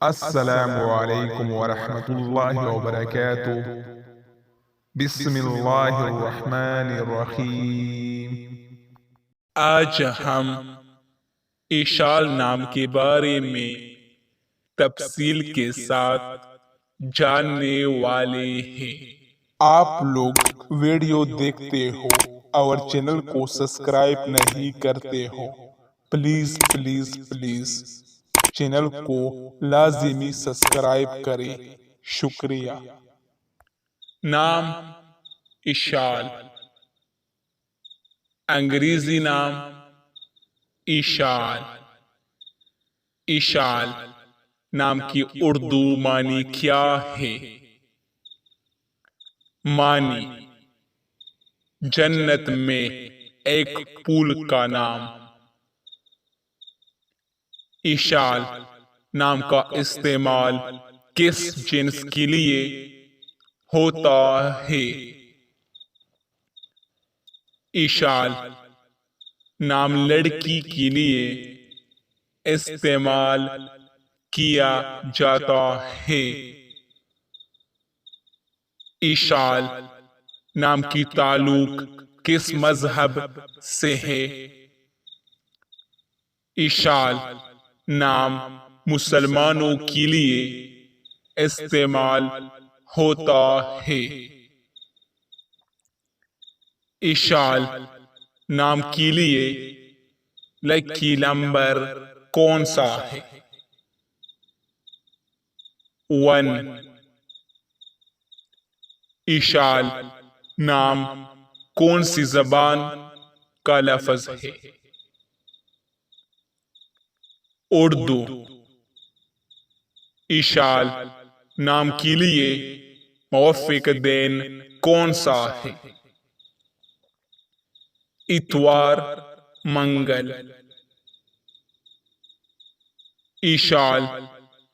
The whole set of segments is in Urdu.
السلام علیکم ورحمۃ اللہ وبرکاتہ۔ بسم اللہ الرحمن الرحیم۔ آج ہم اشال نام کے بارے میں تفصیل کے ساتھ جاننے والے ہیں۔ آپ لوگ ویڈیو دیکھتے ہو اور چینل کو سبسکرائب نہیں کرتے ہو، پلیز پلیز پلیز چینل کو لازمی سبسکرائب کریں، شکریہ۔ نام اشال، انگریزی نام اشال۔ اشال نام کی اردو معنی کیا ہے؟ معنی: جنت میں ایک پھول کا نام۔ اشال نام کا استعمال کس جنس کے لیے ہوتا ہے؟ اشال نام لڑکی کے لیے استعمال کیا جاتا ہے۔ اشال نام کی تعلق کس مذہب سے ہے؟ اشال نام مسلمانوں کے لیے استعمال ہوتا ہے۔ اشال نام کے لیے لکی نمبر کون سا ہے؟ 1۔ اشال نام کون سی زبان کا لفظ ہے؟ اردو۔ اشال نام کے لیے موافق دن کون سا ہے؟ اتوار، منگل۔ اشال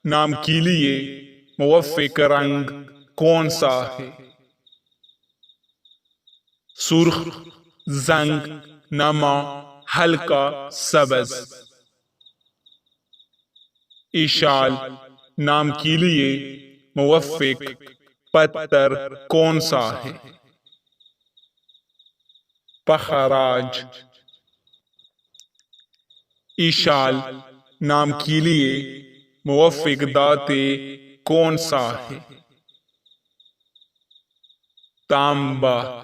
نام کے لیے موافق رنگ کون سا ہے؟ سرخ، زنگ نما، ہلکا سبز۔ اشال نام کے لیے موافق پتھر کون سا ہے؟ پخراج۔ اشال نام کے لیے موافق دھاتیں کون سا ہے؟ تانبا۔